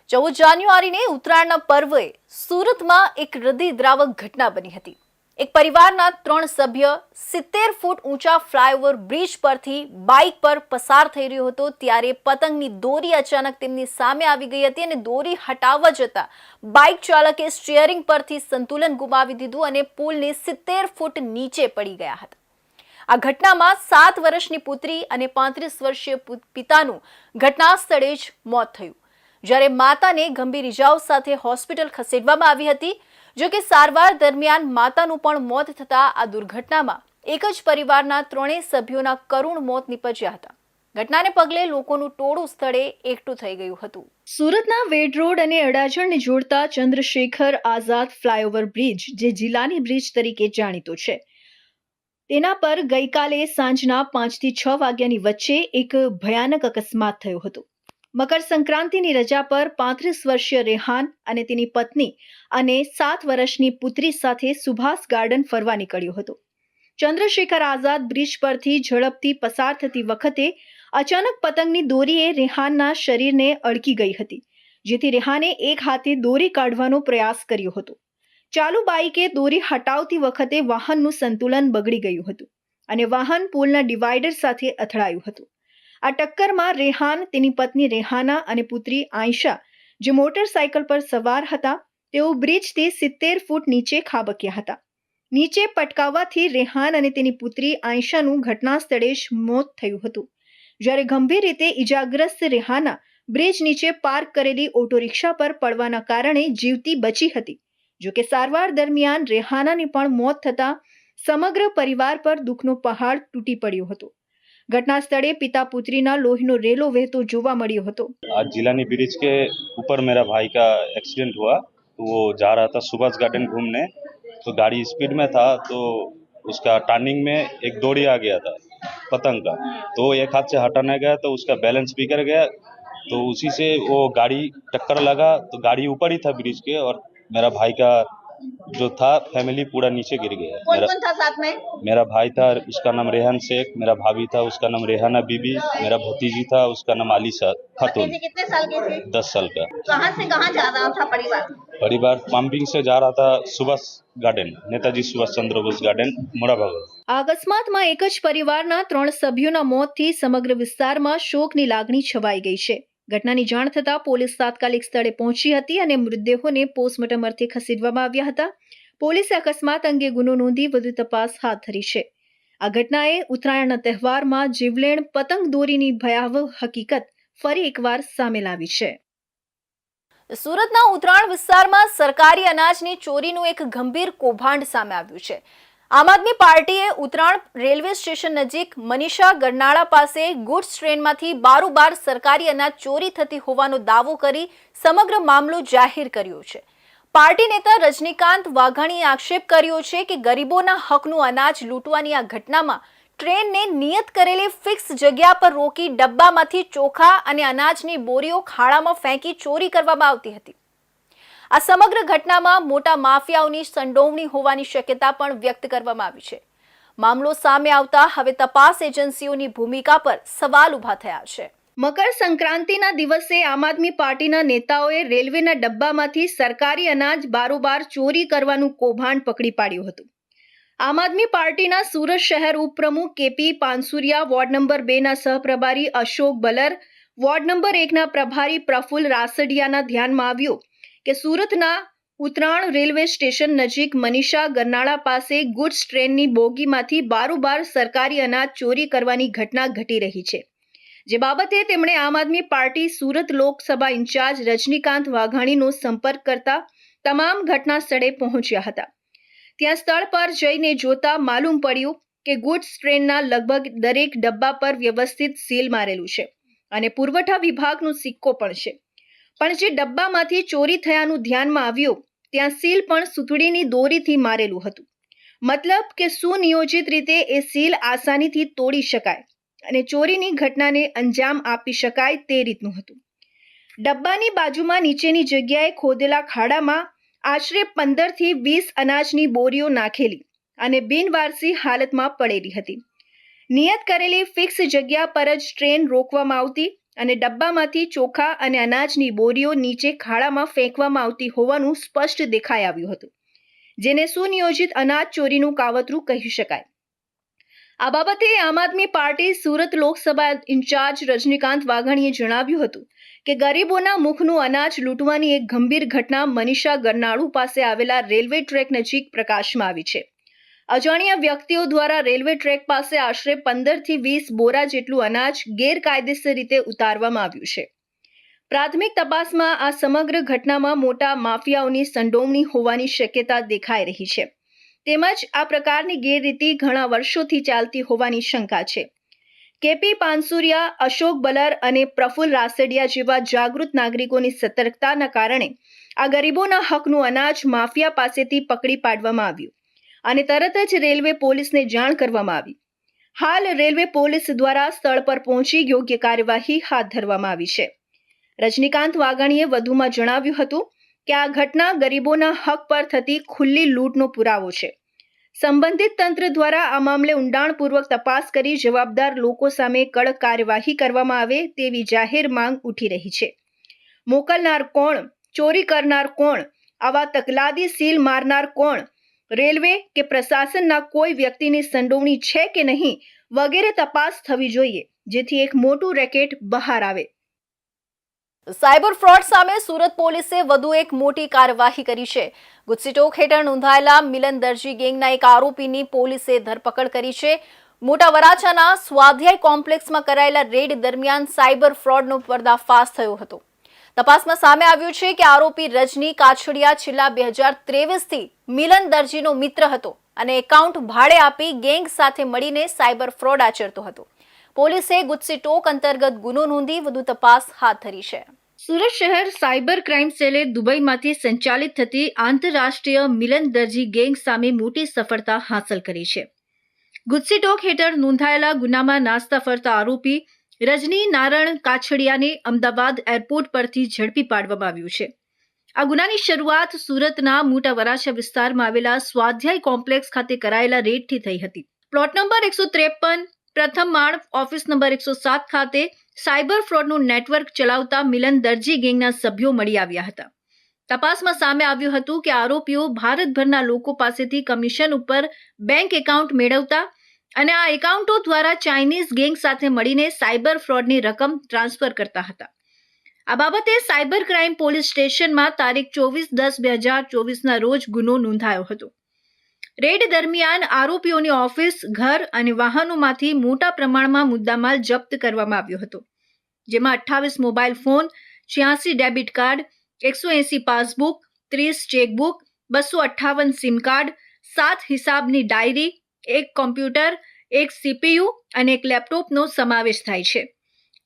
14 જાન્યુઆરીને ઉત્તરાયણના પર્વે સુરતમાં એક હૃદયદ્રાવક ઘટના બની હતી। એક પરિવારના 3 સભ્ય 70 ફૂટ ઊંચા ફ્લાયઓવર બ્રિજ પરથી બાઇક પર પસાર થઈ રહ્યો હતો ત્યારે પતંગની દોરી અચાનક તેમની સામે આવી ગઈ હતી અને દોરી હટાવવા જતા બાઇક ચાલકે સ્ટીયરિંગ પરથી સંતુલન ગુમાવી દીધું અને પુલને 70 ફૂટ નીચે પડી ગયા હતા। આ ઘટનામાં 7 વર્ષની પુત્રી અને 35 વર્ષીય પિતાનું ઘટના સ્થળે જ મોત થયું, જ્યારે માતાને ગંભીર ઇજાઓ સાથે હોસ્પિટલ ખસેડવામાં આવી હતી। જો કે સારવાર દરમિયાન માતાનું પણ મોત થતા આ દુર્ઘટનામાં એક જ પરિવારના 3 સભ્યોના કરુણ મોત નીપજ્યા હતા। ઘટનાને પગલે લોકોનું ટોળું સ્થળે એકઠું થઈ ગયું હતું। સુરતના વેડ રોડ અને અડાજણને જોડતા ચંદ્રશેખર આઝાદ ફ્લાયઓવર બ્રિજ, જે જિલ્લાની બ્રિજ તરીકે જાણીતો છે, તેના પર ગઈકાલે સાંજના 5 થી 6 વાગ્યાની વચ્ચે એક ભયાનક અકસ્માત થયો હતો। મકર સંક્રાંતિની રજા પર 35 વર્ષીય રેહાન અને તેની પત્ની અને 7 વર્ષની પુત્રી સાથે સુભાષ ગાર્ડન ફરવા નીકળ્યો હતો। ચંદ્રશેખર આઝાદ બ્રિજ પરથી ઝડપથી પસાર થતી વખતે અચાનક પતંગની દોરીએ રેહાનના શરીરને અડકી ગઈ હતી, જેથી રેહાને એક હાથે દોરી કાઢવાનો પ્રયાસ કર્યો હતો। ચાલુ બાઇકે દોરી હટાવતી વખતે વાહનનું સંતુલન બગડી ગયું હતું અને વાહન પુલના ડિવાઈડર સાથે અથડાયું હતું। આ ટક્કરમાં રેહાન, તેની પત્ની રેહાના અને પુત્રી આયશા, જે મોટરસાયકલ પર સવાર હતા, તેઓ બ્રિજથી 70 ફૂટ નીચે ખાબક્યા હતા। નીચે પટકાવવાથી રેહાન અને તેની પુત્રી આયશાનું ઘટના સ્થળે જ મોત થયું હતું, જ્યારે ગંભીર રીતે ઇજાગ્રસ્ત રેહાના બ્રિજ નીચે પાર્ક કરેલી ઓટો રિક્ષા પર પડવાના કારણે જીવતી બચી હતી। જો કે સારવાર દરમિયાન રેહાનાને પણ મોત થતા સમગ્ર પરિવાર પર દુઃખનો પહાડ તૂટી પડ્યો હતો। घटना स्थले पिता पुत्री ना लोही नो रेलो वहतो जोवा मळ्यो हतो। आज जिलानी ब्रिज के ऊपर मेरा भाई का एक्सीडेंट हुआ, तो वो जा रहा था सुभाष गार्डन घूमने, तो गाड़ी स्पीड में था तो उसका टर्निंग में एक डोरी आ गया था पतंग का, तो एक हाथ से हटाने गया तो उसका बैलेंस बिगड़ गया, तो उसी से वो गाड़ी टक्कर लगा, तो गाड़ी ऊपर ही था ब्रिज के और मेरा भाई का जो था फैमिली पूरा नीचे गिर गया। कौन कौन था साथ में? मेरा भाई था, उसका नाम रेहान शेख, मेरा भाभी था, उसका नाम रेहाना बीबी, मेरा भतीजी था, उसका नाम आलिशा खातून। भतीजी कितने साल की थी? 10 साल का। कहाँ से कहाँ जा रहा था परिवार? परिवार पंपिंग से जा रहा था सुभाष गार्डन, नेताजी सुभाष चंद्र बोस गार्डन, मोड़ा भागोल। આ અકસ્માતમાં એક જ પરિવારના 3 સભ્યોના મોતથી સમગ્ર વિસ્તારમાં શોકની લાગણી છવાઈ ગઈ છે। ઘટનાની જાણ થતાં પોલીસ તાત્કાલિક સ્થળે પહોંચી હતી અને મૃતદેહોને પોસ્ટમોર્ટમ અર્થે ખસેડવામાં આવ્યા હતા। પોલીસે અકસ્માત અંગે ગુનો નોંધી વધુ તપાસ હાથ ધરી છે। આ ઘટનાએ ઉત્તરાયણના તહેવારમાં જીવલેણ પતંગ દોરીની ભયાવહ હકીકત ફરી એકવાર સામે લાવી છે। સુરતના ઉત્તરાયણ વિસ્તારમાં સરકારી અનાજની ચોરીનું એક ગંભીર કૌભાંડ સામે આવ્યું છે। આમ આદમી પાર્ટીએ ઉત્તરાયણ રેલવે સ્ટેશન નજીક મનીષા ગરનાળા પાસે ગુડ્સ ટ્રેનમાંથી બારોબાર સરકારી અનાજ ચોરી થતી હોવાનો દાવો કરી સમગ્ર મામલો જાહેર કર્યો છે। પાર્ટી નેતા રજનીકાંત વાઘાણીએ આક્ષેપ કર્યો છે કે ગરીબોના હકનું અનાજ લૂંટવાની આ ઘટનામાં ટ્રેનને નિયત કરેલી ફિક્સ જગ્યા પર રોકી ડબ્બામાંથી ચોખા અને અનાજની બોરીઓ ખાડામાં ફેંકી ચોરી કરવામાં આવતી હતી। આ સમગ્ર ઘટનામાં મોટા માફિયાઓની સંડોવણી હોવાની શક્યતા પણ વ્યક્ત કરવામાં આવી છે। મામલો સામે આવતા હવે તપાસ એજન્સીઓની ભૂમિકા પર સવાલ ઊભા થયા છે। મકર સંક્રાંતિના દિવસે આમ આદમી પાર્ટીના નેતાઓએ રેલવેના ડબ્બામાંથી સરકારી અનાજ બારોબાર ચોરી કરવાનું કૌભાંડ પકડી પાડ્યું હતું। આમ આદમી પાર્ટીના સુરત શહેર ઉપપ્રમુખ કેપી પાનસુરિયા, વોર્ડ નંબર 2 ના સહપ્રભારી અશોક બલર, વોર્ડ નંબર 1 ના પ્રભારી પ્રફુલ્લ રાસડિયાના ધ્યાનમાં આવ્યું કે સુરતના ઉત્તરાયણ રેલવે સ્ટેશન નજીક મનીષા ગરનાળા પાસે ગુડ્સ ટ્રેનની બોગીમાંથી બારોબાર સરકારી અનાજ ચોરી કરવાની ઘટના ઘટી રહી છે, જે બાબતે તેમણે આમ આદમી પાર્ટી સુરત લોકસભા ઇન્ચાર્જ રજનીકાંત વાઘાણીનો સંપર્ક કરતા તમામ ઘટના સ્થળે પહોંચ્યા હતા। ત્યાં સ્થળ પર જઈને જોતા માલુમ પડ્યું કે ગુડ્સ ટ્રેનના લગભગ દરેક ડબ્બા પર વ્યવસ્થિત સીલ મારેલું છે અને પુરવઠા વિભાગનો સિક્કો પણ છે, પણ જે ડબ્બામાંથી ચોરી થયાનું ધ્યાનમાં આવ્યું ત્યાં સીલ પણ સુતડીની દોરીથી મારેલું હતું। મતલબ કે સુનિયોજિત રીતે એ સીલ આસાનીથી તોડી શકાય અને ચોરીની ઘટનાને અંજામ આપી શકાય તે રીતનું હતું। ડબ્બાની બાજુમાં નીચેની જગ્યાએ ખોદેલા ખાડામાં આશરે 15 થી 20 અનાજની બોરીઓ નાખેલી અને બિનવારસી હાલતમાં પડેલી હતી। નિયત કરેલી ફિક્સ જગ્યા પર જ ટ્રેન રોકવામાં આવતી અને ડબ્બામાંથી ચોખા અને અનાજની બોરીઓ નીચે ખાડામાં ફેંકવામાં આવતી હોવાનું સ્પષ્ટ દેખાઈ આવ્યું હતું, જેને સુનિયોજિત અનાજ ચોરીનું કાવતરું કહી શકાય. આ બાબતે આમ આદમી પાર્ટી સુરત લોકસભા ઇન્ચાર્જ રજનીકાંત વાઘાણીએ જણાવ્યું હતું કે ગરીબોના મુખનું અનાજ લૂંટવાની એક ગંભીર ઘટના મનીષા ગરનાળુ પાસે આવેલા રેલવે ટ્રેક નજીક પ્રકાશમાં આવી છે. અજાણ્યા વ્યક્તિઓ દ્વારા રેલવે ટ્રેક પાસે આશરે 15 થી 20 બોરા જેટલું અનાજ ગેરકાયદેસર રીતે ઉતારવામાં આવ્યું છે. પ્રાથમિક તપાસમાં આ સમગ્ર ઘટનામાં મોટા માફિયાઓની સંડોવણી હોવાની શક્યતા દેખાઈ રહી છે. તેમજ આ પ્રકારની ગેરરીતિ ઘણા વર્ષોથી ચાલતી હોવાની શંકા છે. કેપી પાનસુરિયા, અશોક બલર અને પ્રફુલ્લ રાસડિયા જેવા જાગૃત નાગરિકોની સતર્કતાના કારણે આ ગરીબોના હકનું અનાજ માફિયા પાસેથી પકડી પાડવામાં આવ્યું અને તરત જ રેલવે પોલીસને જાણ કરવામાં આવી. હાલ રેલવે પોલીસ દ્વારા સ્થળ પર પહોંચી યોગ્ય કાર્યવાહી હાથ ધરવામાં આવી છે. રજનીકાંત વાઘાણીએ વધુમાં જણાવ્યું હતું કે આ ઘટના ગરીબોના હક પર થતી ખુલ્લી લૂંટનો પુરાવો છે. સંબંધિત તંત્ર દ્વારા આ મામલે ઊંડાણપૂર્વક તપાસ કરી જવાબદાર લોકો સામે કડક કાર્યવાહી કરવામાં આવે તેવી જાહેર માંગ ઉઠી રહી છે. મોકલનાર કોણ? ચોરી કરનાર કોણ? આવા તકલાદી સીલ મારનાર કોણ? રેલવે કે પ્રશાસનના કોઈ વ્યક્તિની સંડોવણી છે કે નહીં વગેરે તપાસ થવી જોઈએ, જેથી એક મોટું રેકેટ બહાર આવે. સાયબર ફ્રોડ સામે સુરત પોલીસે વધુ એક મોટી કાર્યવાહી કરી છે. ગુજસીટોક હેઠળ નોંધાયેલા મિલન દરજી ગેંગના એક આરોપીની પોલીસે ધરપકડ કરી છે. મોટા વરાછાના સ્વાધ્યાય કોમ્પ્લેક્સમાં કરાયેલા રેડ દરમિયાન સાયબર ફ્રોડનો પર્દાફાશ થયો હતો. તપાસમાં સામે આવ્યું છે કે આરોપી રજની કાછડિયા છેલ્લા 2023થી મિલન દરજીનો મિત્ર હતો અને એકાઉન્ટ ભાડે આપી ગેંગ સાથે મળીને સાયબર ફ્રોડ આચરતો હતો. પોલીસે ગુજસીટોક અંતર્ગત ગુનો નોંધી વધુ તપાસ હાથ ધરી છે. સુરત શહેર સાયબર ક્રાઇમ સેલે દુબઈમાંથી સંચાલિત થતી આંતરરાષ્ટ્રીય મિલન દરજી ગેંગ સામે મોટી સફળતા હાંસલ કરી છે. ગુજસીટોક હેઠળ નોંધાયેલા ગુનામાં નાસ્તા ફરતા આરોપી રજની નારણ કાછડિયાને અમદાવાદ એરપોર્ટ પરથી ઝડપી પાડવામાં આવ્યું છે. આ ગુનાની શરૂઆત સુરતના મોટા વરાછા વિસ્તારમાં આવેલા સ્વાધ્યાય કોમ્પ્લેક્સ ખાતે કરાયેલા રેડથી થઈ હતી. પ્લોટ નંબર 153, પ્રથમ માળ, ઓફિસ નંબર 107 ખાતે સાયબર ફ્રોડનું નેટવર્ક ચલાવતા મિલન દરજી ગેંગના સભ્યો મળી આવ્યા હતા. તપાસમાં સામે આવ્યું હતું કે આરોપીઓ ભારતભરના લોકો પાસેથી કમિશન ઉપર બેંક એકાઉન્ટ મેળવતા અને આ એકાઉન્ટો દ્વારા ચાઇનીઝ ગેંગ સાથે મળીને સાયબર ફ્રોડની રકમ ટ્રાન્સફર કરતા હતા. આ બાબતે સાયબર ક્રાઇમ પોલીસ સ્ટેશનમાં તારીખ 24/10/2024ના રોજ ગુનો નોંધાયો હતો. રેડ દરમિયાન આરોપીઓની ઓફિસ, ઘર અને વાહનોમાંથી મોટા પ્રમાણમાં મુદ્દામાલ જપ્ત કરવામાં આવ્યો હતો, જેમાં 28 mobile phone, 86 debit card, 180 passbook, 30 chequebook, 258 SIM card, 7 હિસાબની ડાયરી, 1 કોમ્પ્યુટર, 1 CPU અને 1 લેપટોપનો સમાવેશ થાય છે.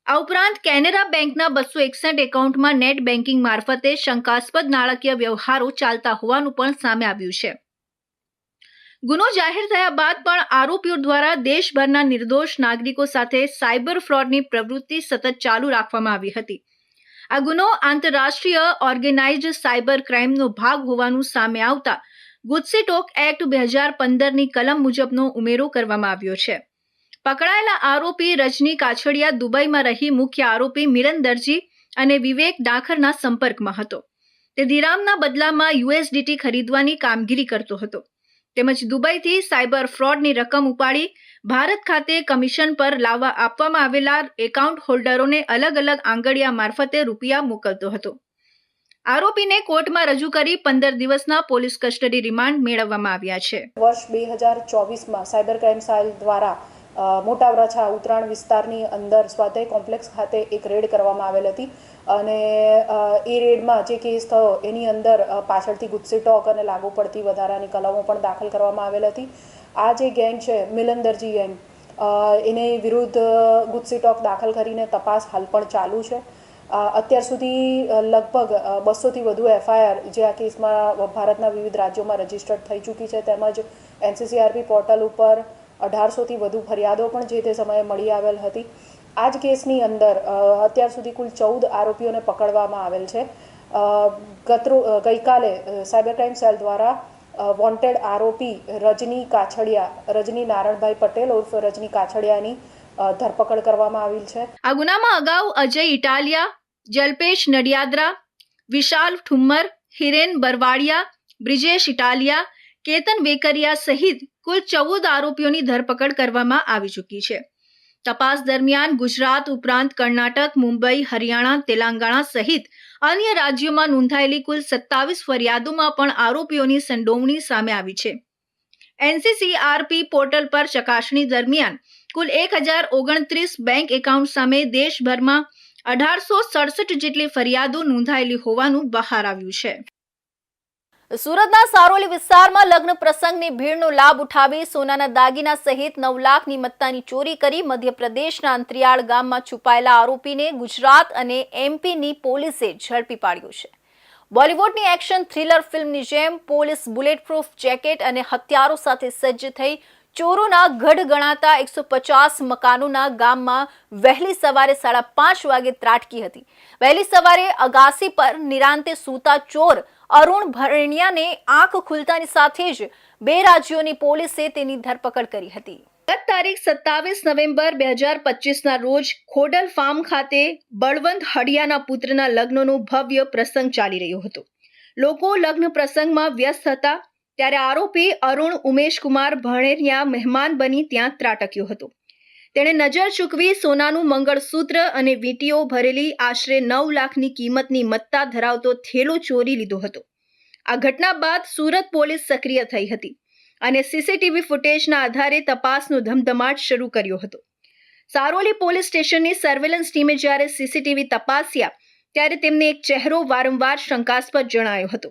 આ ઉપરાંત કેનેરા બેંકના 261 એકાઉન્ટમાં નેટ બેન્કિંગ મારફતે શંકાસ્પદ નાણાકીય વ્યવહારો ચાલતા હોવાનું પણ સામે આવ્યું છે. ગુનો જાહેર થયા બાદ પણ આરોપીઓ દ્વારા દેશભરના નિર્દોષ નાગરિકો સાથે સાયબર ફ્રોડની પ્રવૃત્તિ સતત ચાલુ રાખવામાં આવી હતી. આ ગુનો આંતરરાષ્ટ્રીય ઓર્ગેનાઇઝ્ડ સાયબર ક્રાઇમનો ભાગ હોવાનું સામે આવતા ગુજસીટોક એક્ટ 2015ની કલમ મુજબનો ઉમેરો કરવામાં આવ્યો છે. પકડાયેલા આરોપી રજની કાછડિયા દુબઈમાં રહી મુખ્ય આરોપી મિલન દરજી અને વિવેક ડાખરના સંપર્કમાં હતો. તે દિરામના બદલામાં USDT ખરીદવાની કામગીરી કરતો હતો, તેમજ દુબઈથી સાયબર ફ્રોડની રકમ ઉપાડી ભારત ખાતે કમિશન પર લાવવા આપવામાં આવેલા એકાઉન્ટ હોલ્ડરોને અલગ અલગ આંગળિયા મારફતે રૂપિયા મોકલતો હતો. આરોપીને કોર્ટમાં રજૂ કરી 15 દિવસના પોલીસ કસ્ટડી રિમાન્ડ મેળવવામાં આવ્યા છે. વર્ષ 2024માં સાયબર ક્રાઇમ સેલ દ્વારા મોટા વરાછા ઉત્તરાયણ વિસ્તારની અંદર સ્વાધ્યાય કોમ્પ્લેક્સ ખાતે એક રેડ કરવામાં આવેલ હતી અને એ રેડમાં જે કેસ થયો એની અંદર પાછળથી ગુજસીટોક અને લાગુ પડતી વધારાની કલમો પણ દાખલ કરવામાં આવેલ હતી. આ જે ગેંગ છે મિલન દરજી ગેંગ, એની વિરુદ્ધ ગુજસીટોક દાખલ કરીને તપાસ હાલ પણ ચાલુ છે. અત્યાર સુધી લગભગ 200થી વધુ FIR જે આ કેસમાં ભારતના વિવિધ રાજ્યોમાં રજીસ્ટર્ડ થઈ ચૂકી છે, તેમજ NCCRP પોર્ટલ ઉપર 1800થી વધુ ફરિયાદો પણ જે તે સમયે મળી આવેલ હતી. આ જ કેસની અંદર અત્યાર સુધી કુલ 14 આરોપીઓને પકડવામાં આવેલ છે. ગઈકાલે સાયબર ક્રાઇમ સેલ દ્વારા વોન્ટેડ આરોપી રજની નારણભાઈ પટેલ ઉર્ફ રજની કાછડિયાની ધરપકડ કરવામાં આવેલ છે. આ ગુનામાં અગાઉ અજય ઇટાલિયા, જલ્પેશ નડિયાદરા, વિશાલ ઠુમ્મર, હિરેન બરવાડિયા, બ્રિજેશ ઇટાલિયા, કેતન વેકરિયા સહિત કુલ 14 આરોપીઓની ધરપકડ કરવામાં આવી ચૂકી છે. તપાસ દરમિયાન ગુજરાત ઉપરાંત કર્ણાટક, મુંબઈ, હરિયાણા, તેલંગાણા સહિત અન્ય રાજ્યોમાં નોંધાયેલી કુલ 27 ફરિયાદોમાં પણ આરોપીઓની સંડોવણી સામે આવી છે. NCCRP પોર્ટલ પર ચકાસણી દરમિયાન કુલ 1029 બેંક એકાઉન્ટ સામે દેશભરમાં 1867 જેટલી ફરિયાદો નોંધાયેલી હોવાનું બહાર આવ્યું છે. સુરતના સારોલી વિસ્તારમાં લગ્ન પ્રસંગની ભીડનો લાભ ઉઠાવી સોનાના દાગીના સહિત 9 લાખની મત્તાની ચોરી કરી મધ્યપ્રદેશના અંતરિયાળ ગામમાં છુપાયેલા આરોપીને ગુજરાત અને MPની પોલીસે ઝડપી પાડ્યો છે. બોલિવૂડની એક્શન થ્રિલર ફિલ્મની જેમ પોલીસ બુલેટપ્રૂફ જેકેટ અને હથિયારો સાથે સજ્જ થઈ ચોરોના ગઢ ગણાતા 150 મકાનોના ગામમાં વહેલી સવારે 5:30 વાગે ત્રાટકી હતી. વહેલી સવારે અગાસી પર નિરાંતે સૂતા ચોર અરુણ ભરણિયાને આંખ ખુલતાની સાથે જ 2 રાજ્યોની પોલીસે તેની ધરપકડ કરી હતી. ગત તારીખ 27 નવેમ્બર 2025ના રોજ ખોડલ ફાર્મ ખાતે બળવંત હડિયાના પુત્રના લગ્નનો ભવ્ય પ્રસંગ ચાલી રહ્યો હતો. લોકો લગ્ન પ્રસંગમાં વ્યસ્ત હતા ત્યારે આરોપી અરુણ ઉમેશકુમાર ભણેરિયા મહેમાન બની ત્યાં ત્રાટક્યો હતો. તેણે નજર ચૂકવી સોનાનું મંગળસૂત્ર અને વીંટીઓ ભરેલી આશરે 9 લાખની કિંમતની મત્તા ધરાવતો થેલો ચોરી લીધો હતો. આ ઘટના બાદ સુરત પોલીસ સક્રિય થઈ હતી અને CCTV ફૂટેજના આધારે તપાસનો ધમધમાટ શરૂ કર્યો હતો. સારોલી પોલીસ સ્ટેશનની સર્વેલન્સ ટીમે જ્યારે CCTV તપાસ્યા ત્યારે તેમને એક ચહેરો વારંવાર શંકાસ્પદ જણાયો હતો.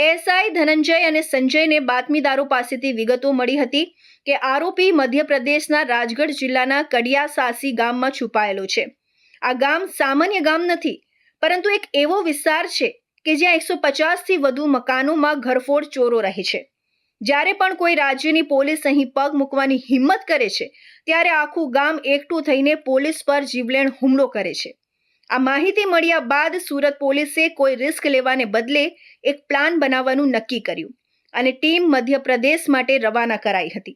ASI ધનંજય અને સંજયને બાતમીદારો પાસેથી વિગતો મળી હતી કે આરોપી મધ્યપ્રદેશના રાજગઢ જિલ્લાના કડિયાસાસી ગામમાં છુપાયેલો છે. આ ગામ સામાન્ય ગામ નથી, પરંતુ એક એવો વિસ્તાર છે કે જ્યાં 150થી વધુ મકાનોમાં ઘરફોડ ચોરો રહે છે. જ્યારે પણ કોઈ રાજ્યની પોલીસ અહીં પગ મૂકવાની હિંમત કરે છે ત્યારે આખું ગામ એકઠું થઈને પોલીસ પર જીવલેણ હુમલો કરે છે. આ માહિતી મળ્યા બાદ સુરત પોલીસે કોઈ રિસ્ક લેવાને બદલે એક પ્લાન બનાવવાનું નક્કી કર્યું અને ટીમ મધ્યપ્રદેશ માટે રવાના કરાઈ હતી.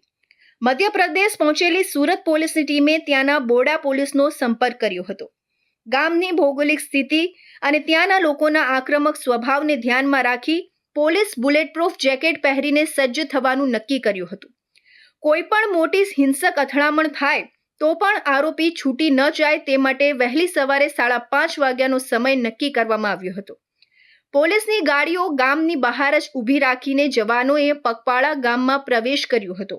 મધ્યપ્રદેશ પહોંચેલી સુરત પોલીસની ટીમે ત્યાંના બોડા પોલીસનો સંપર્ક કર્યો હતો. ગામની ભૌગોલિક સ્થિતિ અને ત્યાંના લોકોના આક્રમક સ્વભાવને ધ્યાનમાં રાખી પોલીસ બુલેટપ્રૂફ જેકેટ પહેરીને સજ્જ થવાનું નક્કી કર્યું હતું. કોઈ પણ મોટી હિંસક અથડામણ થાય તો પણ આરોપી છૂટી ન જાય તે માટે વહેલી સવારે 5:30 વાગ્યાનો સમય નક્કી કરવામાં આવ્યો હતો. પોલીસની ગાડીઓ ગામની બહાર જ ઊભી રાખીને જવાનોએ પગપાળા ગામમાં પ્રવેશ કર્યો હતો.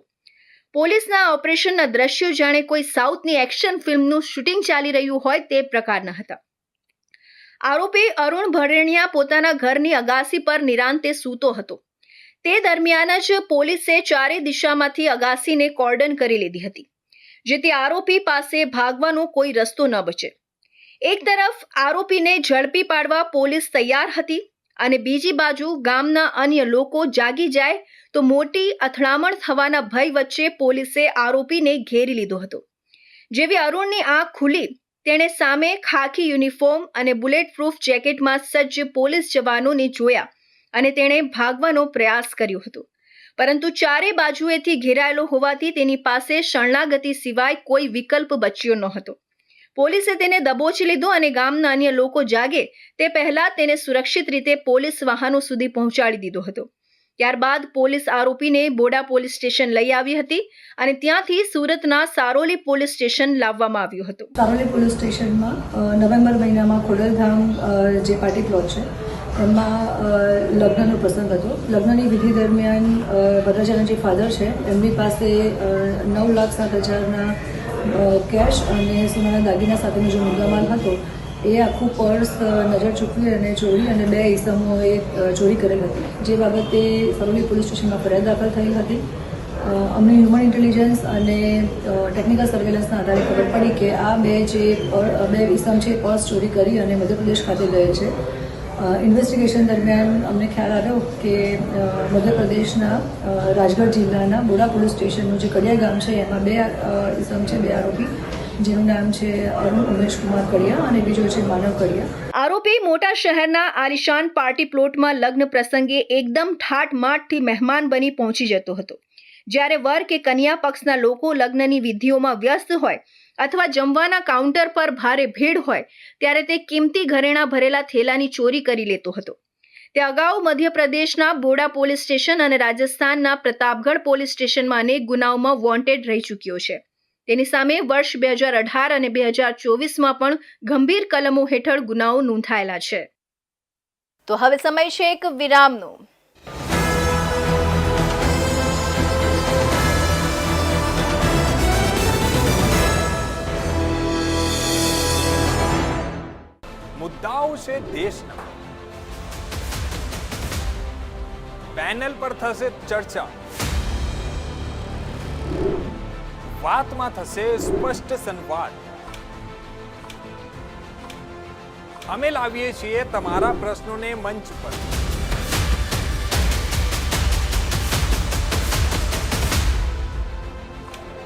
પોલીસના ઓપરેશનના દ્રશ્યો જાણે કોઈ સાઉથની એક્શન ફિલ્મનું શૂટિંગ ચાલી રહ્યું હોય તે પ્રકારના હતા. આરોપી અરુણ ભરણિયા પોતાના ઘરની અગાસી પર નિરાંતે સૂતો હતો. તે દરમિયાન જ પોલીસે ચારે દિશામાંથી અગાસીને કોર્ડન કરી લીધી હતી, જેથી આરોપી પાસે ભાગવાનો કોઈ રસ્તો ન બચે. એક તરફ આરોપીને ઝડપી પાડવા પોલીસ તૈયાર હતી અને બીજી બાજુ ગામના અન્ય લોકો જાગી જાય તો મોટી અથડામણ થવાના ભય વચ્ચે પોલીસે આરોપીને ઘેરી લીધો હતો. જેવી અરુણની આંખ ખુલી તેણે સામે ખાખી યુનિફોર્મ અને બુલેટપ્રૂફ જેકેટમાં સજ્જ પોલીસ જવાનોને જોયા અને તેણે ભાગવાનો પ્રયાસ કર્યો હતો, પરંતુ ચારે બાજુએથી ઘેરાયેલો હોવાથી તેની પાસે શરણાગતિ સિવાય કોઈ વિકલ્પ બચ્યો નહોતો. પોલીસે તેને દબોચી લીધો અને ગામના અન્ય લોકો જાગે તે પહેલા તેને સુરક્ષિત રીતે પોલીસ વાહનો સુધી પહોંચાડી દીધો હતો. ત્યારબાદ પોલીસ આરોપીને બોડા પોલીસ સ્ટેશન લઈ આવી હતી અને ત્યાંથી સુરતના સારોલી પોલીસ સ્ટેશન લાવવામાં આવ્યો હતો. સારોલી પોલીસ સ્ટેશનમાં નવેમ્બર મહિનામાં ખોડલધામ જે પાર્ટી પ્લોટ છે એમાં લગ્નનો પ્રસંગ હતો. લગ્નની વિધિ દરમિયાન વરરાજાના જે ફાધર છે એમની પાસે 9,07,000 કેશ અને સોનાના દાગીના સાથેનો જે મુદ્દામાલ હતો એ આખું પર્સ નજર ચૂકવી અને ચોરી અને 2 ઈસમોએ ચોરી કરેલ હતી, જે બાબતે સારોલી પોલીસ સ્ટેશનમાં ફરિયાદ દાખલ થઈ હતી. અમને હ્યુમન ઇન્ટેલિજન્સ અને ટેકનિકલ સર્વેલન્સના આધારે ખબર પડી કે આ બે ઈસમ છે પર્સ ચોરી કરી અને મધ્યપ્રદેશ ખાતે ગયે છે. ઇન્વેસ્ટિગેશન દરમિયાન અમને ખ્યાલ આવ્યો કે મધ્યપ્રદેશના રાજગઢ જિલ્લાના બોડા પોલીસ સ્ટેશનનું જે કડિયા ગામ છે એમાં 2 ઈસમ છે, 2 આરોપી, જેનું નામ છે અરુણ ઉમેશકુમાર કડિયા અને બીજો છે માનવ કડિયા. આરોપી મોટા શહેરના આલિશાન પાર્ટી પ્લોટમાં લગ્ન પ્રસંગે એકદમ ઠાઠમાઠથી મહેમાન બની પહોંચી જતો હતો, જ્યારે વર કે કન્યા પક્ષના લોકો લગ્નની વિધિઓમાં વ્યસ્ત હોય અથવા જમવાના કાઉન્ટર પર ભારે ભીડ હોય ત્યારે તે કિંમતી ઘરેણાં ભરેલા થેલાની ચોરી કરી લેતો હતો. તે અગાઉ મધ્યપ્રદેશના બોડા પોલીસ સ્ટેશન અને રાજસ્થાનના પ્રતાપગઢ પોલીસ સ્ટેશનમાં અનેક ગુનાઓમાં વોન્ટેડ રહી ચૂક્યો છે. તેની સામે વર્ષ 2018 અને 2024માં પણ ગંભીર કલમો હેઠળ ગુનાઓ નોંધાયેલા છે. તો હવે સમય છે એક વિરામનો. મુદ્દાઓ છે દેશના, પેનલ પર થશે ચર્ચા, વાતમાં થશે સ્પષ્ટ સંવાદ. અમે લાવીએ છીએ તમારા પ્રશ્નોને મંચ પર.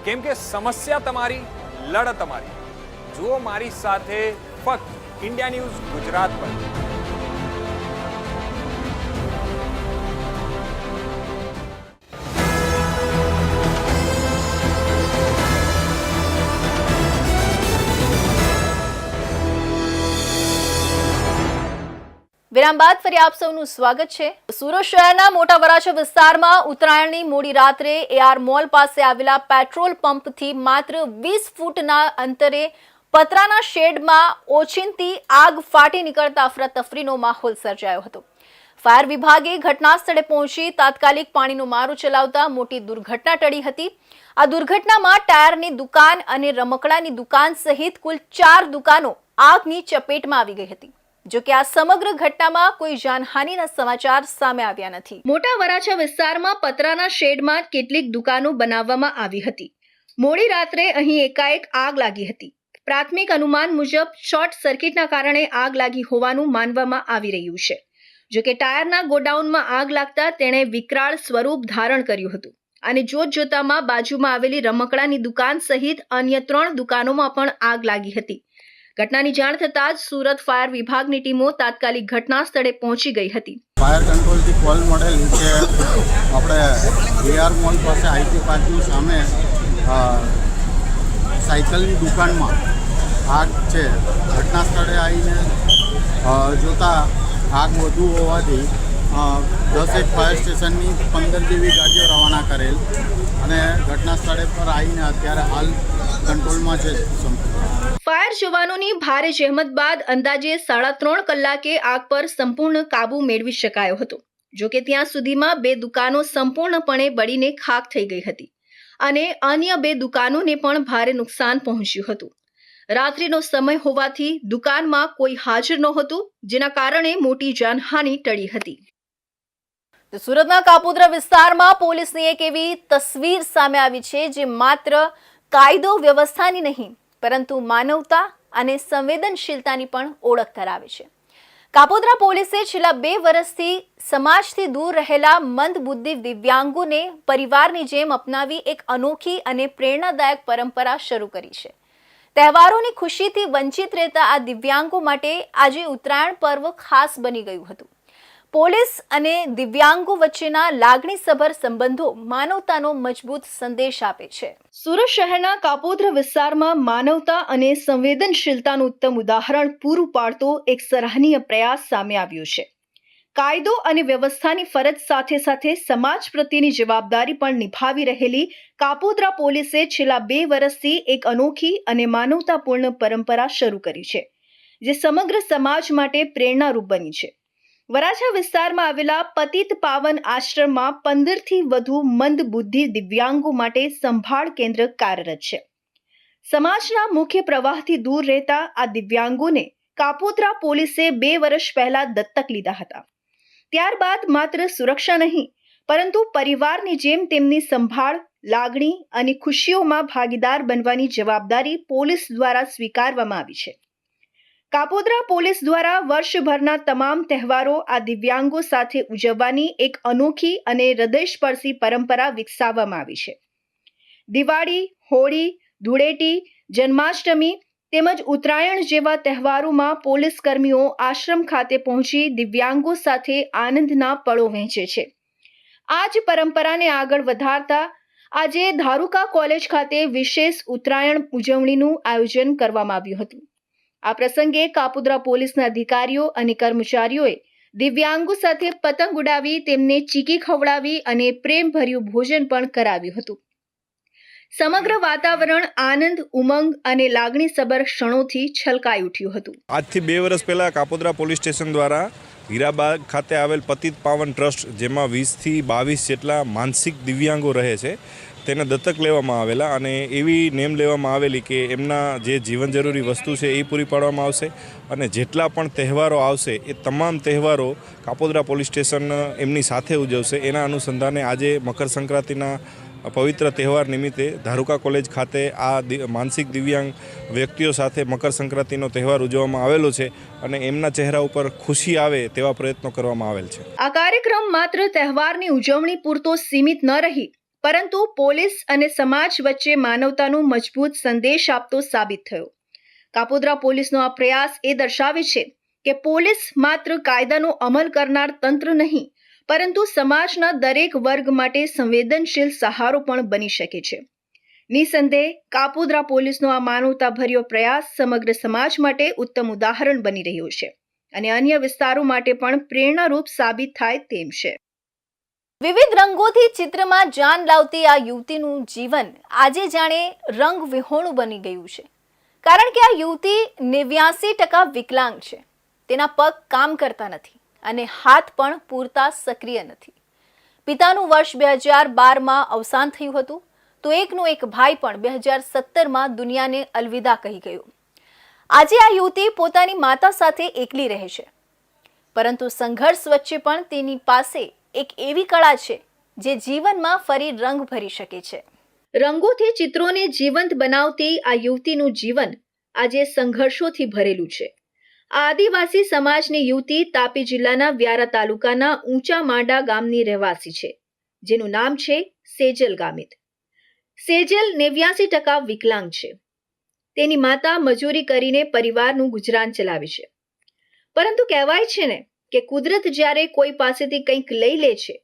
કેમ કે સમસ્યા તમારી, લડત અમારી. જુઓ મારી સાથે ફક્ત इंडिया न्यूज गुजरात पर. વિરામ બાદ ફરી આપ સૌનું સ્વાગત છે. સુરત શહેરના મોટા વરાછા વિસ્તારમાં ઉત્તરાયણની મોડી રાત્રે AR મોલ પાસે આવેલા પેટ્રોલ પંપથી માત્ર 20 ફૂટના અંતરે પતરાના શેડમાં ઓચિંતી આગ ફાટી નીકળતા અફરાતફરીનો માહોલ સર્જાયો હતો. ફાયર વિભાગે ઘટના સ્થળે પહોંચી તાત્કાલિક પાણીનો મારો ચલાવતા મોટી દુર્ઘટના ટળી હતી. આ દુર્ઘટનામાં ટાયરની દુકાન અને રમકડાની દુકાન સહિત કુલ 4 દુકાનો આગની ચપેટમાં આવી ગઈ હતી. જો કે આ સમગ્ર ઘટનામાં કોઈ જાનહાનિના સમાચાર સામે આવ્યા નથી. મોટા વરાછા વિસ્તારમાં પતરાના શેડમાં કેટલીક દુકાનો બનાવવામાં આવી હતી. મોડી રાત્રે અહીં એકાએક આગ લાગી હતી. પ્રાથમિક અનુમાન મુજબ શોર્ટ સર્કિટના કારણે આગ લાગી હોવાનું માનવામાં આવી રહ્યું છે. જો કે ટાયરના ગોડાઉનમાં આગ લાગતા તેણે વિકરાળ સ્વરૂપ ધારણ કર્યું હતું અને જોતજોતામાં બાજુમાં આવેલી રમકડાની દુકાન સહિત અન્ય 3 દુકાનોમાં પણ આગ લાગી હતી. ઘટનાની જાણ થતાં જ સુરત ફાયર વિભાગની ટીમો તાત્કાલિક ઘટના સ્થળે પહોંચી ગઈ હતી. ફાયર કંટ્રોલથી કોલ મળેલ કે આપણે AR મોલ પાસે IT પાર્કની સામે સાયકલની દુકાનમાં આગ છે. ઘટના સ્થળે આવીને જોતા આગ વધુ હોવાથી 10 ફાયર સ્ટેશનની 15 જેવી ગાડીઓ રવાના કરેલ અને ઘટના સ્થળે પર આવીને અત્યારે હાલ કંટ્રોલમાં છે. ફાયર જવાનોની ભારે જહેમત બાદ અંદાજે 3.5 કલાકે આગ પર સંપૂર્ણ કાબુ મેળવી શકાયો હતો. જો કે ત્યાં સુધીમાં 2 દુકાનો સંપૂર્ણપણે બળીને ખાખ થઈ ગઈ હતી અને અન્ય 2 દુકાનોને પણ ભારે નુકસાન પહોંચ્યું હતું. રાત્રિનો સમય હોવાથી દુકાનમાં કોઈ હાજર નહોતું, જેના કારણે મોટી જાનહાનિ ટળી હતી. સુરતના કાપોદ્રા વિસ્તારમાં પોલીસની એક એવી તસવીર સામે આવી છે જે માત્ર કાયદો વ્યવસ્થાની નહીં પરંતુ માનવતા અને સંવેદનશીલતાની પણ ઓળખ ધરાવે છે. કાપોદ્રા પોલીસે છેલ્લા 2 વર્ષથી સમાજથી દૂર રહેલા મંદબુદ્ધિ દિવ્યાંગોને પરિવારની જેમ અપનાવી એક અનોખી અને પ્રેરણાદાયક પરંપરા શરૂ કરી છે. તહેવારોની ખુશીથી વંચિત રહેતા આ દિવ્યાંગો માટે આજે ઉત્તરાયણ પર્વ ખાસ બની ગયું હતું. પોલીસ અને દિવ્યાંગો વચ્ચેના લાગણીસભર સંબંધો માનવતાનો મજબૂત સંદેશ આપે છે. સુરત શહેરના કાપોદ્રા વિસ્તારમાં માનવતા અને સંવેદનશીલતાનું ઉત્તમ ઉદાહરણ પૂરું પાડતો એક સરાહનીય પ્રયાસ સામે આવ્યો છે. કાયદો અને વ્યવસ્થાની ફરજ સાથે સાથે સમાજ પ્રત્યેની જવાબદારી પણ નિભાવી રહેલી કાપોદ્રા પોલીસે છેલ્લા 2 વર્ષથી એક અનોખી અને માનવતાપૂર્ણ પરંપરા શરૂ કરી છે, જે સમગ્ર સમાજ માટે પ્રેરણારૂપ બની છે. વરાછા વિસ્તારમાં આવેલા પતિત પાવન આશ્રમમાં 15થી વધુ મંદબુદ્ધિ દિવ્યાંગો માટે સંભાળ કેન્દ્ર કાર્યરત છે. સમાજના મુખ્ય પ્રવાહથી દૂર રહેતા આ દિવ્યાંગોને કાપોદ્રા પોલીસે 2 વર્ષ પહેલા દત્તક લીધા હતા. ત્યારબાદ માત્ર સુરક્ષા નહીં પરંતુ પરિવારની જેમ તેમની સંભાળ, લાગણી અને ખુશીઓમાં ભાગીદાર બનવાની જવાબદારી પોલીસ દ્વારા સ્વીકારવામાં આવી છે. કાપોદ્રા પોલીસ દ્વારા વર્ષભરના તમામ તહેવારો આ દિવ્યાંગો સાથે ઉજવવાની એક અનોખી અને હૃદયસ્પર્શી પરંપરા વિકસાવવામાં આવી છે. દિવાળી, હોળી, ધૂળેટી, જન્માષ્ટમી તેમજ ઉત્તરાયણ જેવા તહેવારોમાં પોલીસ કર્મીઓ આશ્રમ ખાતે પહોંચી દિવ્યાંગો સાથે આનંદના પળો વહેંચે છે. આ જ પરંપરાને આગળ વધારતા આજે ધારુકા કોલેજ ખાતે વિશેષ ઉત્તરાયણ ઉજવણીનું આયોજન કરવામાં આવ્યું હતું. આ પ્રસંગે કાપોદ્રા પોલીસના અધિકારીઓ અને કર્મચારીઓએ દિવ્યાંગો સાથે પતંગ ઉડાવી તેમને ચીકી ખવડાવી અને પ્રેમભર્યું ભોજન પણ કરાવ્યું હતું. સમગ્ર વાતાવરણ આનંદ, ઉમંગ અને લાગણીસભર ક્ષણોથી છલકાઈ ઉઠ્યું હતું. આજથી 2 વર્ષ પહેલાં કાપોદ્રા પોલીસ સ્ટેશન દ્વારા હીરાબાગ ખાતે આવેલ પતિત પાવન ટ્રસ્ટ, જેમાં 20થી 22 જેટલા માનસિક દિવ્યાંગો રહે છે, તેને દત્તક લેવામાં આવેલા અને એવી નેમ લેવામાં આવેલી કે એમના જે જીવન જરૂરી વસ્તુ છે એ પૂરી પાડવામાં આવશે અને જેટલા પણ તહેવારો આવશે એ તમામ તહેવારો કાપોદ્રા પોલીસ સ્ટેશન એમની સાથે ઉજવશે. એના અનુસંધાને આજે મકર સંક્રાંતિના પવિત્ર તહેવાર નિમિત્તે ધારુકા કોલેજ ખાતે આ માનસિક દિવ્યાંગ વ્યક્તિઓ સાથે મકર સંક્રાંતિનો તહેવાર ઉજવવામાં આવેલો છે અને એમના ચહેરા ઉપર ખુશી આવે તેવા પ્રયત્નો કરવામાં આવેલ છે. આ કાર્યક્રમ માત્ર તહેવારની ઉજવણી પૂરતો સીમિત ન રહી, પરંતુ પોલીસ અને સમાજ વચ્ચે માનવતાનો મજબૂત સંદેશ આપતો સાબિત થયો. કાપોદ્રા પોલીસનો આ પ્રયાસ એ દર્શાવે છે કે પોલીસ માત્ર કાયદાનો અમલ કરનાર તંત્ર નહીં, પરંતુ સમાજના દરેક વર્ગ માટે સંવેદનશીલ સહારો પણ બની શકે છે. નિસંદેહ કાપોદ્રા પોલીસનો આ માનવતાભર્યો પ્રયાસ સમગ્ર સમાજ માટે ઉત્તમ ઉદાહરણ બની રહ્યો છે અને અન્ય વિસ્તારો માટે પણ પ્રેરણારૂપ સાબિત થાય તેમ છે. વિવિધ રંગોથી ચિત્રમાં જાન લાવતી આ યુવતીનું જીવન આજે જાણે રંગ વિહોણું બની ગયું છે. કારણ કે આ યુવતી 89% વિકલાંગ છે. તેના પગ કામ કરતા નથી અને હાથ પણ પૂરતા સક્રિય નથી. પિતાનું વર્ષ 2012માં અવસાન થયું હતું, તો એકનો એક ભાઈ પણ 2017માં દુનિયાને અલવિદા કહી ગયો. આજે આ યુવતી પોતાની માતા સાથે એકલી રહે છે, પરંતુ સંઘર્ષ વચ્ચે પણ તેની પાસે એક એવી કળા છે જે જીવનમાં ફરી રંગ ભરી શકે છે. રંગોથી ચિત્રોને જીવંત બનાવતી આ યુવતીનું જીવન આજે સંઘર્ષોથી ભરેલું છે. આ આદિવાસી સમાજની યુવતી તાપી જિલ્લાના વ્યારા તાલુકાના ઊંચા માંડા ગામની રહેવાસી છે, જેનું નામ છે સેજલ ગામિત. સેજલ 89% વિકલાંગ છે. તેની માતા મજૂરી કરીને પરિવારનું ગુજરાન ચલાવે છે. પરંતુ કહેવાય છે ને કે કુદરત જ્યારે કોઈ પાસેથી કંઈક લઈ લે છે,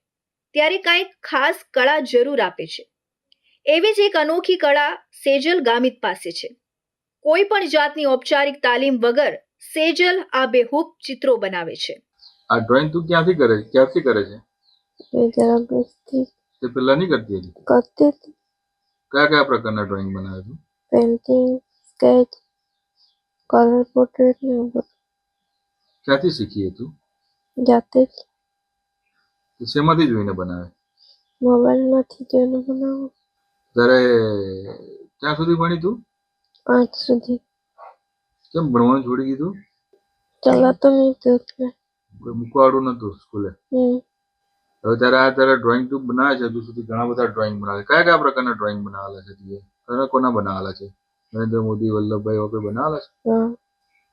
ત્યારે કંઈક ખાસ કળા જરૂર આપે છે. એવી જ એક અનોખી કળા સેજલ ગામિત પાસે છે. કોઈ પણ જાતની ઔપચારિક તાલીમ વગર સેજલ આબેહૂબ ચિત્રો બનાવે છે. આ ડ્રોઈંગ તું ક્યાંથી કરે છે? તે પહેલા નહીં કરતી હતી? કરતી હતી. કયા પ્રકારના ડ્રોઈંગ બનાવે તું? પેન્ટિંગ, સ્કેચ, કલર પોર્ટ્રેટ ને એવું બધું. ક્યાંથી શીખી તું? જાતે જ. શેમાંથી જોઈને બનાવે? મોબાઈલમાંથી જોઈને બનાવું. તારે ક્યાં સુધી ભણી તું? 8 સુધી. કેમ ભણવાનું છોડી દીધું? ચલાતો નહીં તો એટલે. કોઈ મૂકવાડું નતું સ્કૂલે? હવે તારે ડ્રોઈંગ તું બનાવે છે, હજુ સુધી ઘણા બધા ડ્રોઈંગ બનાવે છે. કયા પ્રકારના ડ્રોઈંગ બનાવેલા છે તું? કોના બનાવેલા છે? નરેન્દ્ર મોદી, વલ્લભભાઈ વગેરે બનાવેલા છે?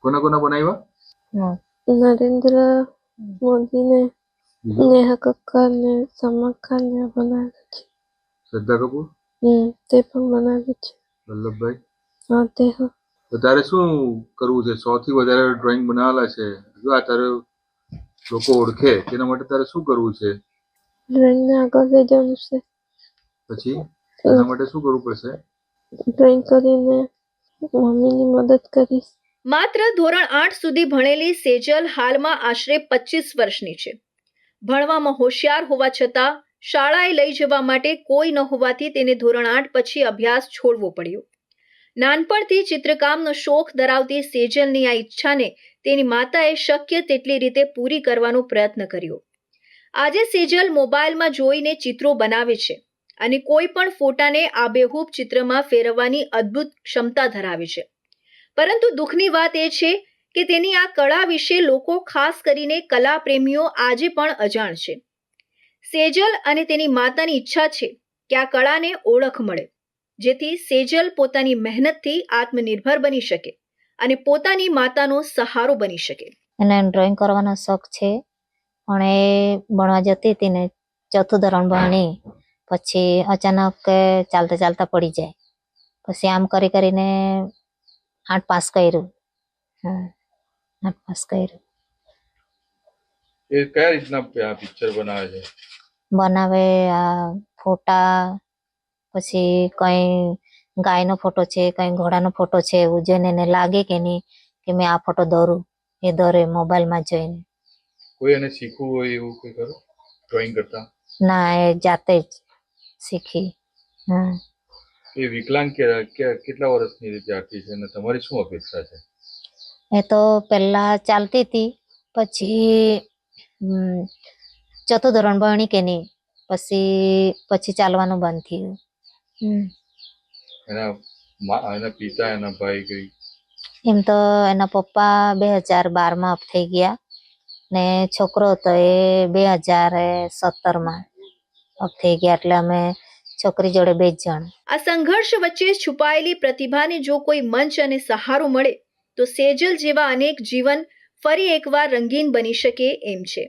કોના બનાવ્યા? નરેન્દ્ર મોદી ને નેહા કક્કર ને સલમાન ખાન ને બનાવેલા છે. શ્રદ્ધા કપૂર? તે પણ બનાવેલી છે. વલ્લભભાઈ? હા, તે હા. તો તારે શું કરવું છે? 100 થી વધારે ડ્રોઈંગ બનાવેલા છે. જો આ તારે લોકો ઓળખે તેના માટે તારે શું કરવું છે? ડ્રોઈંગ ને આગળ લઈ જવાનું છે. પછી એના માટે શું કરવું પડશે? ડ્રોઈંગ કરીને મમ્મીની મદદ કરીશ. માત્ર ધોરણ 8 સુધી ભણેલી સેજલ હાલમાં આશરે 25 વર્ષની છે. ભણવામાં હોશિયાર હોવા છતાં શાળાએ લઈ જવા માટે કોઈ ન હોવાથી તેને ધોરણ 8 પછી અભ્યાસ છોડવો પડ્યો. નાનપણથી ચિત્રકામનો શોખ ધરાવતી સેજલની આ ઈચ્છાને તેની માતાએ શક્ય તેટલી રીતે પૂરી કરવાનો પ્રયત્ન કર્યો. આજે સેજલ મોબાઈલમાં જોઈને ચિત્રો બનાવે છે અને કોઈ પણ ફોટાને આબેહૂબ ચિત્રમાં ફેરવવાની અદ્ભુત ક્ષમતા ધરાવે છે. પરંતુ દુઃખની વાત એ છે કે તેની આ કળા વિશે લોકો, ખાસ કરીને કલા પ્રેમીઓ, આજે પણ અજાણ છે. સેજલ અને તેની માતાની ઈચ્છા છે કે આ કળાને ઓળખ મળે, જેથી સેજલ પોતાની મહેનતથી આત્મનિર્ભર બની શકે અને પોતાની માતાનો સહારો બની શકે. એને ડ્રોઈંગ કરવાનો શોખ છે, પણ એ ભણવા જતી હતી ને 4થું ધોરણ ભણી પછી અચાનક ચાલતા ચાલતા પડી જાય. પછી આમ કરીને 8 પાસ કર્યું. 8 પાસ કર્યું. એ કયા રીતના પિક્ચર બનાવે છે? બનાવે આ ફોટા પછી કંઈ ગાયનો ફોટો છે, કંઈ ઘોડાનો ફોટો છે, એવું જોઈને એને લાગે કે નહીં કે મેં આ ફોટો દોરું, એ દોરે મોબાઈલમાં જોઈને. કોઈ એને શીખવું હોય એવું કોઈ કરો ડ્રોઈંગ કરતા? ના, એ જાતે જ શીખી. એ વિકલાંગ કેટલા વર્ષની વિદ્યાર્થી છે અને તમારી શું અપેક્ષા છે? એ તો પહેલા ચાલતી હતી, પછી 4થું ધોરણ ભણી કે નહીં, પછી ચાલવાનું બંધ થયું. એના પિતા, એના ભાઈ કઈ? એમ તો એના પપ્પા 2012માં ઓફ થઈ ગયા ને છોકરો હતો એ 2017માં ઓફ થઈ ગયા. એટલે અમે છોકરી જોડે 2 જણ. આ સંઘર્ષ વચ્ચે છુપાયેલી પ્રતિભાને જો કોઈ મંચ અને સહારો મળે તો સેજલ જેવા અનેક જીવન ફરી એકવાર રંગીન બની શકે એમ છે.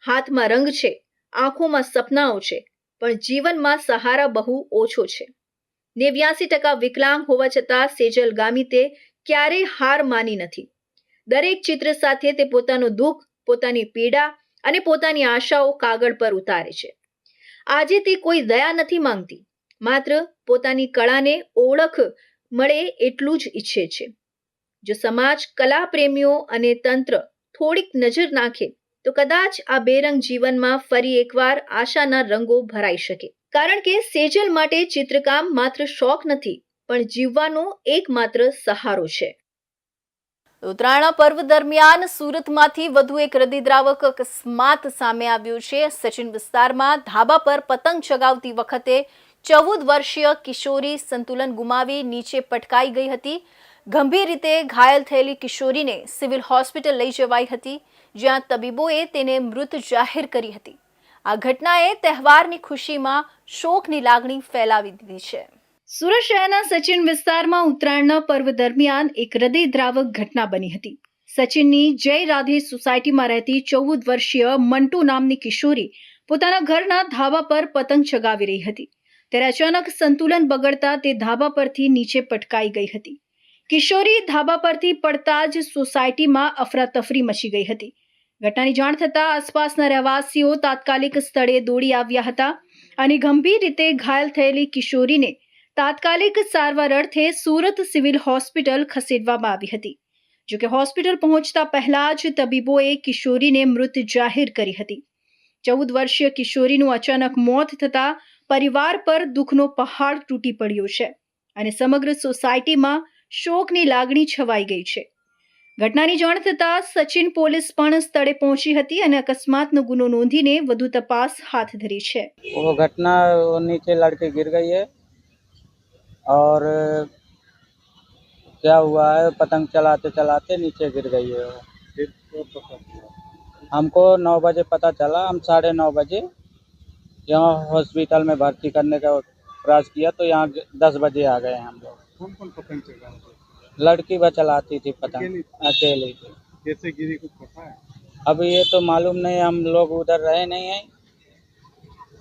હાથમાં રંગ છે, આંખોમાં સપનાઓ છે, પણ જીવનમાં સહારા બહુ ઓછો છે. 89% વિકલાંગ હોવા છતાં સેજલ ગામિતે ક્યારેય હાર માની નથી. દરેક ચિત્ર સાથે તે પોતાનું દુઃખ, પોતાની પીડા અને પોતાની આશાઓ કાગળ પર ઉતારે છે. આજે તે કોઈ દયા નથી માંગતી, માત્ર પોતાની કળાને ઓળખ મળે એટલું જ ઈચ્છે છે. જો સમાજ, કલા પ્રેમીઓ અને તંત્ર થોડીક નજર નાખે તો કદાચ આ બેરંગ જીવનમાં ફરી એકવાર આશાના રંગો ભરાઈ શકે. કારણ કે સેજલ માટે ચિત્રકામ માત્ર શોખ નથી, પણ જીવવાનો એકમાત્ર સહારો છે. ઉત્તરાયણ પર્વ દરમિયાન સુરતમાંથી વધુ એક હૃદયદ્રાવક અકસ્માત સામે આવ્યો છે. સચિન વિસ્તારમાં ધાબા પર પતંગ ચગાવતી વખતે 14 વર્ષીય કિશોરી સંતુલન ગુમાવી નીચે પટકાઈ ગઈ હતી. ગંભીર રીતે ઘાયલ થયેલી કિશોરીને સિવિલ હોસ્પિટલ લઈ જવાઈ હતી, જ્યાં તબીબોએ તેને મૃત જાહેર કરી હતી. આ ઘટનાએ તહેવારની ખુશીમાં શોકની લાગણી ફેલાવી દીધી છે. સુરત શહેરના સચિન વિસ્તારમાં ઉત્તરાયણના પર્વ દરમિયાન એક હૃદયદ્રાવક ઘટના બની હતી. સચિનની જય રાધે સોસાયટીમાં રહેતી 14 વર્ષીય મંટુ નામની કિશોરી પોતાના ઘરના ધાબા પર પતંગ ચગાવી રહી હતી. ત્યારે અચાનક સંતુલન બગડતા તે ધાબા પરથી નીચે પટકાઈ ગઈ હતી. કિશોરી ધાબા પરથી પડતા જ સોસાયટીમાં અફરાતફરી મચી ગઈ હતી. ઘટનાની જાણ થતાં આસપાસના રહેવાસીઓ તાત્કાલિક સ્થળે દોડી આવ્યા હતા અને ગંભીર રીતે ઘાયલ થયેલી કિશોરીને તાત્કાલિક સારવાર અર્થે સુરત સિવિલ હોસ્પિટલ ખસેડવામાં આવી હતી. જોકે હોસ્પિટલ પહોંચતા પહેલા જ તબીબોએ કિશોરીને મૃત જાહેર કરી હતી. 14 વર્ષીય કિશોરીનું અચાનક મોત થતાં પરિવાર પર દુઃખનો પહાડ તૂટી પડ્યો છે અને સમગ્ર સોસાયટીમાં શોકની લાગણી છવાઈ ગઈ છે. ઘટનાની જાણ થતાં સચિન પોલીસ પણ સ્થળે પહોંચી હતી અને અકસ્માતનો ગુનો નોંધીને વધુ તપાસ હાથ ધરી છે. वो घटना नीचे लड़के गिर गई है और क्या हुआ है, पतंग चलाते चलाते नीचे गिर गई है. हमको 9 बजे पता चला. हम 9:30 बजे यहाँ हॉस्पिटल में भर्ती करने का प्रयास किया तो यहाँ 10 बजे आ गए हम लोग. कौन कौन पतंग चगा रहे थे? लड़की वह चलाती थी पतंग अकेली थी. कैसे गिरी कुछ पता है? अब ये तो मालूम नहीं, हम लोग उधर रहे नहीं हैं.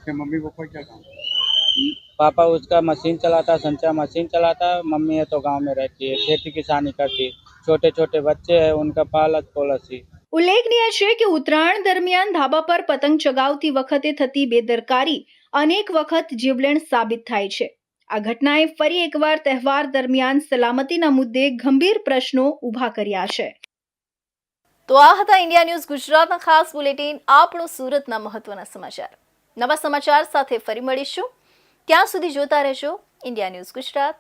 क्या मम्मी पापा क्या काम? पापा उसका मशीन चलाता, संचा मशीन चलाता. मम्मी है तो गांव में रहती है, खेती किसानी करती. छोटे छोटे बच्चे हैं, उनका पालक पोलसी. ઉલ્લેખનીય છે કે ઉત્તરાયણ દરમિયાન ધાબા પર પતંગ ચગાવતી વખતે થતી બેદરકારી અનેક વખત જીવલેણ સાબિત થાય છે. આ ઘટનાએ ફરી એકવાર તહેવાર દરમિયાન સલામતીના મુદ્દે ગંભીર પ્રશ્નો ઊભા કર્યા છે. તો આ હતા ઇન્ડિયા ન્યૂઝ ગુજરાતના ખાસ બુલેટિન. આપણો સુરતના મહત્વના સમાચાર. નવા સમાચાર સાથે ફરી મળીશું. ત્યાં સુધી જોતા રહેજો ઇન્ડિયા ન્યૂઝ ગુજરાત.